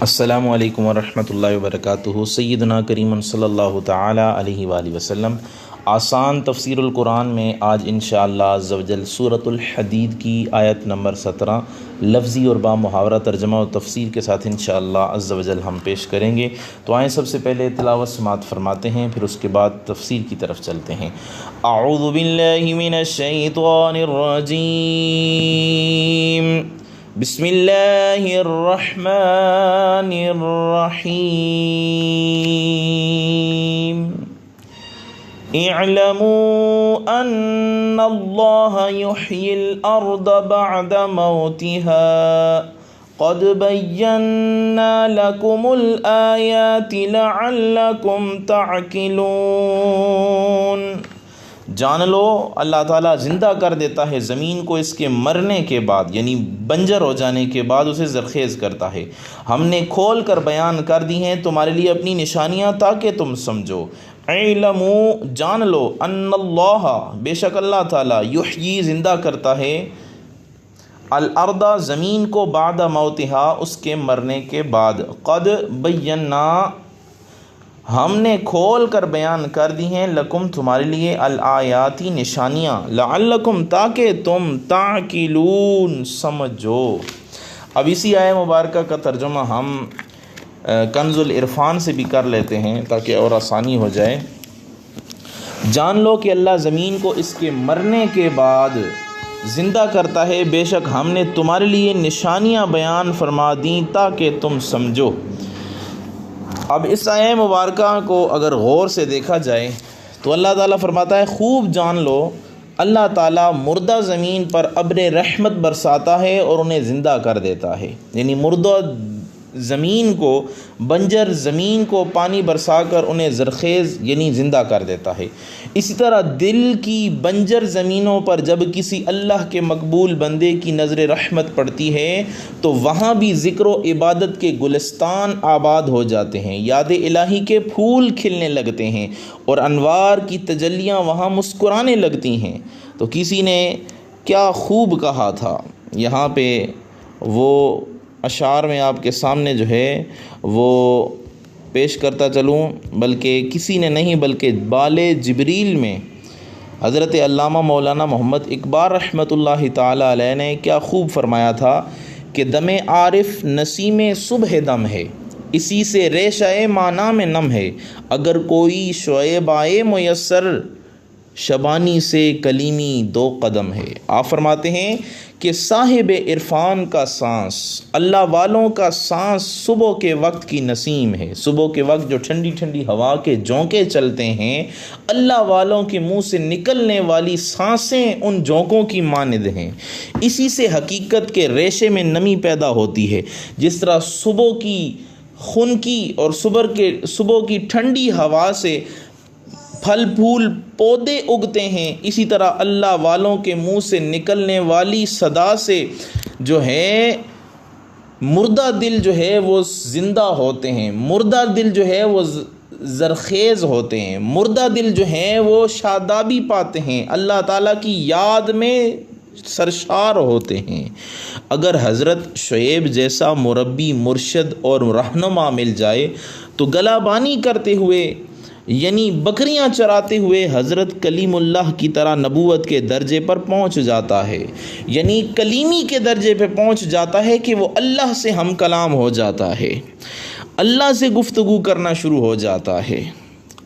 السلام علیکم ورحمۃ اللہ وبرکاتہ۔ سیدنا کریم صلی اللہ تعالی علیہ وآلہ وسلم۔ آسان تفسیر القرآن میں آج انشاءاللہ عز و جل سورۃ الحدید کی آیت نمبر 17 لفظی اور با محاورہ ترجمہ و تفسیر کے ساتھ انشاءاللہ عز و جل ہم پیش کریں گے۔ تو آئیں سب سے پہلے تلاوت سماعت فرماتے ہیں، پھر اس کے بعد تفسیر کی طرف چلتے ہیں۔ اعوذ باللہ من الشیطان الرجیم، بسم اللہ الرحمن الرحیم۔ اعلموا ان اللہ یحیی الارض بعد موتها قد بینا لکم الآیات لعلکم تعقلون۔ جان لو اللہ تعالیٰ زندہ کر دیتا ہے زمین کو اس کے مرنے کے بعد، یعنی بنجر ہو جانے کے بعد اسے زرخیز کرتا ہے۔ ہم نے کھول کر بیان کر دی ہیں تمہارے لیے اپنی نشانیاں تاکہ تم سمجھو۔ علمو جان لو، ان اللہ بے شک اللہ تعالیٰ، یحیی زندہ کرتا ہے، الارض زمین کو، بعد موتہا اس کے مرنے کے بعد، قد بینا ہم نے کھول کر بیان کر دی ہیں، لکم تمہارے لیے، الآیاتی نشانیاں، لعلکم تاکہ تم تعقلون سمجھو۔ اب اسی آیہ مبارکہ کا ترجمہ ہم کنز العرفان سے بھی کر لیتے ہیں تاکہ اور آسانی ہو جائے۔ جان لو کہ اللہ زمین کو اس کے مرنے کے بعد زندہ کرتا ہے، بے شک ہم نے تمہارے لیے نشانیاں بیان فرما دیں تاکہ تم سمجھو۔ اب اس آیہ مبارکہ کو اگر غور سے دیکھا جائے تو اللہ تعالیٰ فرماتا ہے خوب جان لو اللہ تعالیٰ مردہ زمین پر ابر رحمت برساتا ہے اور انہیں زندہ کر دیتا ہے، یعنی مردہ زمین کو، بنجر زمین کو پانی برسا کر انہیں زرخیز یعنی زندہ کر دیتا ہے۔ اسی طرح دل کی بنجر زمینوں پر جب کسی اللہ کے مقبول بندے کی نظر رحمت پڑتی ہے تو وہاں بھی ذکر و عبادت کے گلستان آباد ہو جاتے ہیں، یاد الہی کے پھول کھلنے لگتے ہیں اور انوار کی تجلیاں وہاں مسکرانے لگتی ہیں۔ تو کسی نے کیا خوب کہا تھا، یہاں پہ وہ اشعار میں آپ کے سامنے جو ہے وہ پیش کرتا چلوں، بلکہ کسی نے نہیں بلکہ بال جبریل میں حضرت علامہ مولانا محمد اقبال رحمۃ اللہ تعالی علیہ نے کیا خوب فرمایا تھا کہ دم عارف نسیم صبح دم ہے، اسی سے ریشہ معنی میں نم ہے، اگر کوئی شعیب آئے میسر شبانی سے کلیمی دو قدم ہے۔ آپ فرماتے ہیں کہ صاحب عرفان کا سانس، اللہ والوں کا سانس صبح کے وقت کی نسیم ہے۔ صبح کے وقت جو ٹھنڈی ٹھنڈی ہوا کے جھونکے چلتے ہیں، اللہ والوں کے منہ سے نکلنے والی سانسیں ان جھونکوں کی مانند ہیں۔ اسی سے حقیقت کے ریشے میں نمی پیدا ہوتی ہے، جس طرح صبح کی خنکی اور صبح کی ٹھنڈی ہوا سے پھل پھول پودے اگتے ہیں، اسی طرح اللہ والوں کے منہ سے نکلنے والی صدا سے جو ہے مردہ دل جو ہے وہ زندہ ہوتے ہیں، مردہ دل جو ہے وہ زرخیز ہوتے ہیں، مردہ دل جو ہیں وہ شادابی پاتے ہیں، اللہ تعالیٰ کی یاد میں سرشار ہوتے ہیں۔ اگر حضرت شعیب جیسا مربی، مرشد اور رہنما مل جائے تو گلہ بانی کرتے ہوئے یعنی بکریاں چراتے ہوئے حضرت کلیم اللہ کی طرح نبوت کے درجے پر پہنچ جاتا ہے، یعنی کلیمی کے درجے پہ پہنچ جاتا ہے کہ وہ اللہ سے ہم کلام ہو جاتا ہے، اللہ سے گفتگو کرنا شروع ہو جاتا ہے۔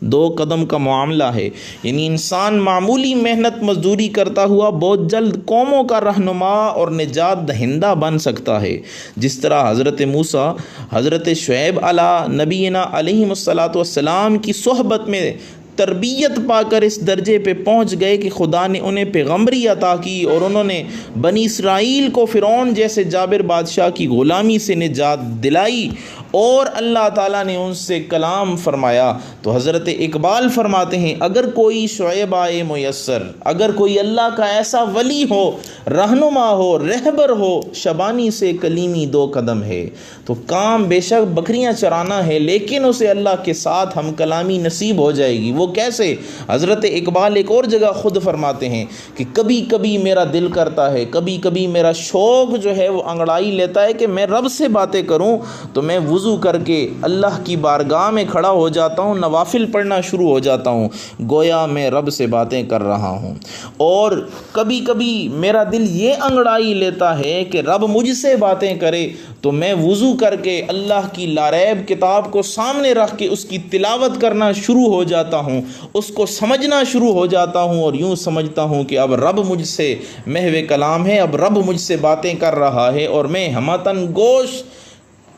دو قدم کا معاملہ ہے، یعنی انسان معمولی محنت مزدوری کرتا ہوا بہت جلد قوموں کا رہنما اور نجات دہندہ بن سکتا ہے، جس طرح حضرت موسیٰ حضرت شعیب علیہ نبینا علیہ الصلاۃ والسلام کی صحبت میں تربیت پا کر اس درجے پہ پہنچ گئے کہ خدا نے انہیں پیغمبری عطا کی اور انہوں نے بنی اسرائیل کو فرعون جیسے جابر بادشاہ کی غلامی سے نجات دلائی اور اللہ تعالیٰ نے ان سے کلام فرمایا۔ تو حضرت اقبال فرماتے ہیں اگر کوئی شعیب آئے میسر، اگر کوئی اللہ کا ایسا ولی ہو، رہنما ہو، رہبر ہو، شبانی سے کلیمی دو قدم ہے، تو کام بے شک بکریاں چرانا ہے لیکن اسے اللہ کے ساتھ ہم کلامی نصیب ہو جائے گی۔ وہ کیسے؟ حضرت اقبال ایک اور جگہ خود فرماتے ہیں کہ کبھی کبھی میرا دل کرتا ہے، کبھی کبھی میرا شوق جو ہے وہ انگڑائی لیتا ہے کہ میں رب سے باتیں کروں، تو میں وضو وضو کر کے اللہ کی بارگاہ میں کھڑا ہو جاتا ہوں، نوافل پڑھنا شروع ہو جاتا ہوں، گویا میں رب سے باتیں کر رہا ہوں۔ اور کبھی کبھی میرا دل یہ انگڑائی لیتا ہے کہ رب مجھ سے باتیں کرے، تو میں وضو کر کے اللہ کی لاریب کتاب کو سامنے رکھ کے اس کی تلاوت کرنا شروع ہو جاتا ہوں، اس کو سمجھنا شروع ہو جاتا ہوں، اور یوں سمجھتا ہوں کہ اب رب مجھ سے محو کلام ہے، اب رب مجھ سے باتیں کر رہا ہے، اور میں ہمتاً گوش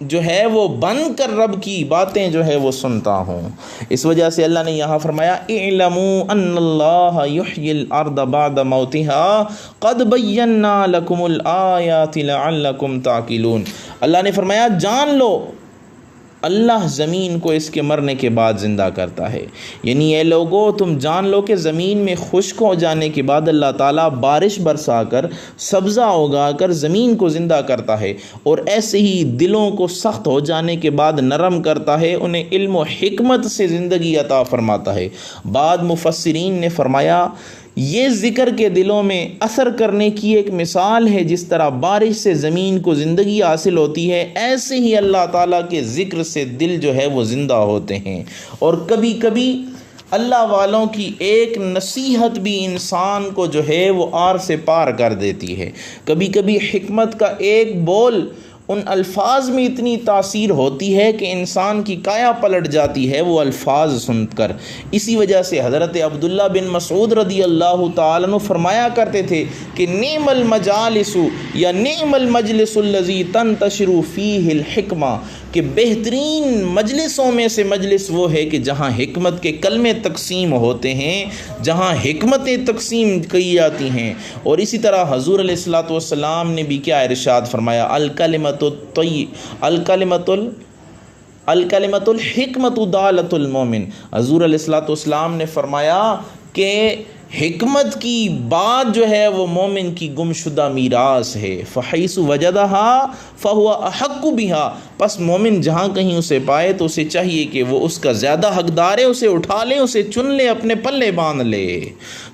جو ہے وہ بند کر رب کی باتیں جو ہے وہ سنتا ہوں۔ اس وجہ سے اللہ نے یہاں فرمایا اعلموا ان اللہ یحیی الارض بعد موتها قد بینا لکم الآیات لعلکم تعقلون۔ اللہ نے فرمایا جان لو اللہ زمین کو اس کے مرنے کے بعد زندہ کرتا ہے، یعنی اے لوگو تم جان لو کہ زمین میں خشک ہو جانے کے بعد اللہ تعالیٰ بارش برسا کر سبزہ اگا کر زمین کو زندہ کرتا ہے، اور ایسے ہی دلوں کو سخت ہو جانے کے بعد نرم کرتا ہے، انہیں علم و حکمت سے زندگی عطا فرماتا ہے۔ بعد مفسرین نے فرمایا یہ ذکر کے دلوں میں اثر کرنے کی ایک مثال ہے، جس طرح بارش سے زمین کو زندگی حاصل ہوتی ہے، ایسے ہی اللہ تعالیٰ کے ذکر سے دل جو ہے وہ زندہ ہوتے ہیں۔ اور کبھی کبھی اللہ والوں کی ایک نصیحت بھی انسان کو جو ہے وہ آر سے پار کر دیتی ہے۔ کبھی کبھی حکمت کا ایک بول ان الفاظ میں اتنی تاثیر ہوتی ہے کہ انسان کی کایا پلٹ جاتی ہے وہ الفاظ سن کر۔ اسی وجہ سے حضرت عبداللہ بن مسعود رضی اللہ تعالیٰ عنہ فرمایا کرتے تھے کہ نعم المجالس یا نعم المجلس الذی تنتشر فیہ الحکمہ، کہ بہترین مجلسوں میں سے مجلس وہ ہے کہ جہاں حکمت کے کلمے تقسیم ہوتے ہیں، جہاں حکمتیں تقسیم کی جاتی ہیں۔ اور اسی طرح حضور علیہ الصلوۃ والسلام نے بھی کیا ارشاد فرمایا، الکلمۃ الحکمۃ دالۃ المومن۔ حضور علیہ الصلوۃ والسلام نے فرمایا کہ حکمت کی بات جو ہے وہ مومن کی گمشدہ میراث ہے، فحیث وجدہا فہو احق بہا، پس مومن جہاں کہیں اسے پائے تو اسے چاہیے کہ وہ اس کا زیادہ حقدار ہے، اسے اٹھا لے، اسے چن لے، اپنے پلے باندھ لے۔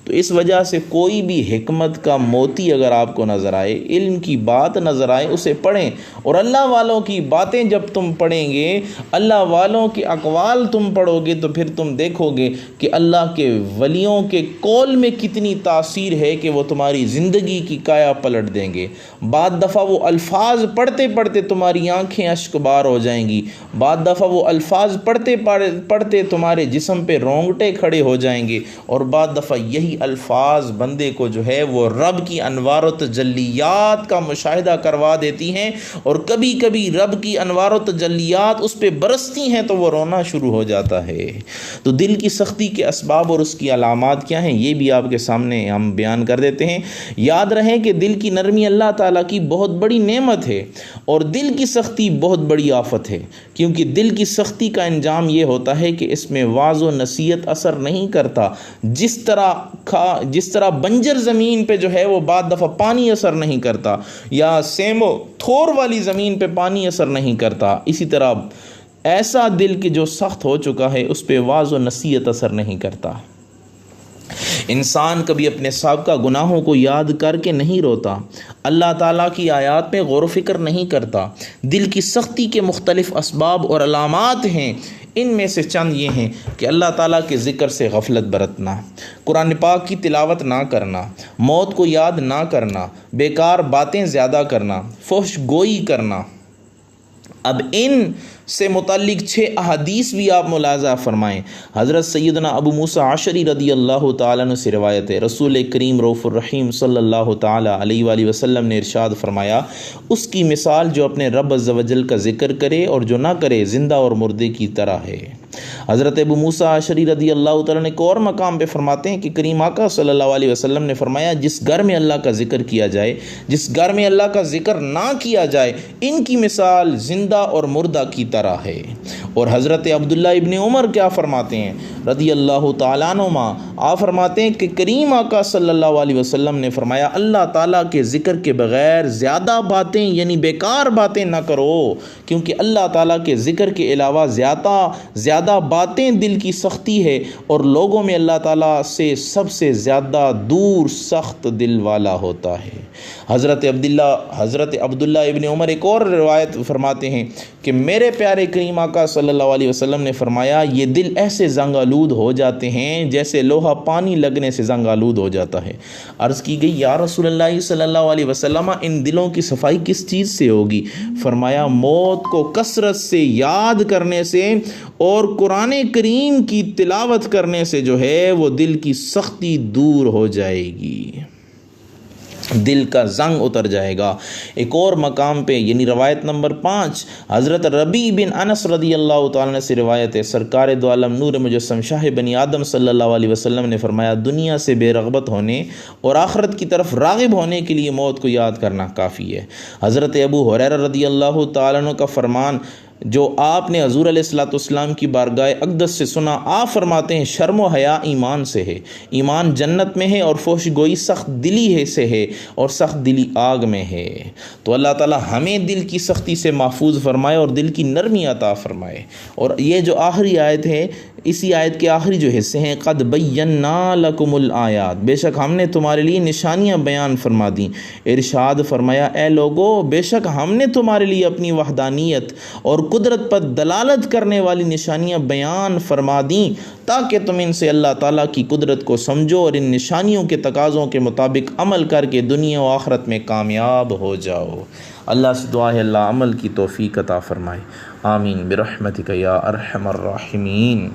تو اس وجہ سے کوئی بھی حکمت کا موتی اگر آپ کو نظر آئے، علم کی بات نظر آئے، اسے پڑھیں۔ اور اللہ والوں کی باتیں جب تم پڑھیں گے، اللہ والوں کے اقوال تم پڑھو گے، تو پھر تم دیکھو گے کہ اللہ کے ولیوں کے قول میں کتنی تاثیر ہے کہ وہ تمہاری زندگی کی کایا پلٹ دیں گے۔ بعد دفعہ وہ الفاظ پڑھتے پڑھتے تمہاری آنکھیں اشک بار ہو جائیں گی، بعد دفعہ وہ الفاظ پڑھتے پڑھتے تمہارے جسم پہ رونگٹے کھڑے ہو جائیں گے، اور بعد دفعہ یہی الفاظ بندے کو جو ہے وہ رب کی انوار و تجلیات کا مشاہدہ کروا دیتی ہیں، اور کبھی کبھی رب کی انوار و تجلیات اس پہ برستی ہیں تو وہ رونا شروع ہو جاتا ہے۔ تو دل کی سختی کے اسباب اور اس کی علامات کیا ہیں، یہ بھی آپ کے سامنے ہم بیان کر دیتے ہیں۔ یاد رہیں کہ دل کی نرمی اللہ تعالیٰ کی بہت بڑی نعمت ہے، اور دل کی سختی بہت بڑی آفت ہے، کیونکہ دل کی سختی کا انجام یہ ہوتا ہے کہ اس میں واعظ و نصیحت اثر نہیں کرتا، جس طرح بنجر زمین پہ جو ہے وہ بعد دفعہ پانی اثر نہیں کرتا، یا سیمو تھور والی زمین پہ پانی اثر نہیں کرتا، اسی طرح ایسا دل کہ جو سخت ہو چکا ہے اس پہ واعظ و نصیحت اثر نہیں کرتا۔ انسان کبھی اپنے سابقہ گناہوں کو یاد کر کے نہیں روتا، اللہ تعالیٰ کی آیات میں غور و فکر نہیں کرتا۔ دل کی سختی کے مختلف اسباب اور علامات ہیں، ان میں سے چند یہ ہیں کہ اللہ تعالیٰ کے ذکر سے غفلت برتنا، قرآن پاک کی تلاوت نہ کرنا، موت کو یاد نہ کرنا، بیکار باتیں زیادہ کرنا، فحش گوئی کرنا۔ اب ان سے متعلق 6 احادیث بھی آپ ملاحظہ فرمائیں۔ حضرت سیدنا ابو موسیٰ عشری رضی اللہ تعالیٰ عنہ سے روایت ہے، رسول کریم رؤوف الرحیم صلی اللہ تعالیٰ علیہ وآلہ وسلم نے ارشاد فرمایا، اس کی مثال جو اپنے رب عز و جل کا ذکر کرے اور جو نہ کرے زندہ اور مردے کی طرح ہے۔ حضرت ابو موسیٰ عشری رضی اللہ تعالیٰ نے ایک اور مقام پہ فرماتے ہیں کہ کریم آقا صلی اللہ علیہ وسلم نے فرمایا، جس گھر میں اللہ کا ذکر کیا جائے، جس گھر میں اللہ کا ذکر نہ کیا جائے، ان کی مثال زندہ اور مردہ کی طرح ہے۔ اور حضرت عبداللہ ابن عمر کیا فرماتے ہیں رضی اللہ تعالیٰ عنہما، آپ فرماتے ہیں کہ کریم آقا صلی اللہ علیہ وسلم نے فرمایا، اللہ تعالیٰ کے ذکر کے بغیر زیادہ باتیں یعنی بیکار باتیں نہ کرو، کیونکہ اللہ تعالیٰ کے ذکر کے علاوہ زیادہ باتیں دل کی سختی ہے، اور لوگوں میں اللہ تعالیٰ سے سب سے زیادہ دور سخت دل والا ہوتا ہے۔ حضرت عبداللہ ابن عمر ایک اور روایت فرماتے ہیں کہ میرے پیارے پیارے کریم آقا صلی اللہ علیہ وسلم نے فرمایا یہ دل ایسے زنگ آلود ہو جاتے ہیں جیسے لوہا پانی لگنے سے زنگ آلود ہو جاتا ہے۔ عرض کی گئی یا رسول اللہ صلی اللہ علیہ وسلم ان دلوں کی صفائی کس چیز سے ہوگی؟ فرمایا موت کو کثرت سے یاد کرنے سے اور قرآن کریم کی تلاوت کرنے سے جو ہے وہ دل کی سختی دور ہو جائے گی، دل کا زنگ اتر جائے گا۔ ایک اور مقام پہ یعنی روایت نمبر 5 حضرت ربیع بن انس رضی اللہ تعالیٰ عنہ سے روایت ہے، سرکار دو عالم نور مجسم شاہ بنی آدم صلی اللہ علیہ وسلم نے فرمایا دنیا سے بے رغبت ہونے اور آخرت کی طرف راغب ہونے کے لیے موت کو یاد کرنا کافی ہے۔ حضرت ابو ہریرہ رضی اللہ تعالیٰ عنہ کا فرمان جو آپ نے حضور علیہ الصلوۃ والسلام کی بارگاہ اقدس سے سنا، آپ فرماتے ہیں شرم و حیا ایمان سے ہے، ایمان جنت میں ہے اور فحش گوئی سخت دلی ہے سے ہے اور سخت دلی آگ میں ہے۔ تو اللہ تعالیٰ ہمیں دل کی سختی سے محفوظ فرمائے اور دل کی نرمی عطا فرمائے۔ اور یہ جو آخری آیت ہے، اسی آیت کے آخری جو حصے ہیں قد بینا لکم الآیات، بے شک ہم نے تمہارے لیے نشانیاں بیان فرما دیں۔ ارشاد فرمایا اے لوگو بے شک ہم نے تمہارے لیے اپنی وحدانیت اور قدرت پر دلالت کرنے والی نشانیاں بیان فرما دیں تاکہ تم ان سے اللہ تعالیٰ کی قدرت کو سمجھو اور ان نشانیوں کے تقاضوں کے مطابق عمل کر کے دنیا و آخرت میں کامیاب ہو جاؤ۔ اللہ سے دعا ہے اللہ عمل کی توفیق عطا فرمائے، آمین برحمتک یا ارحم الراحمین۔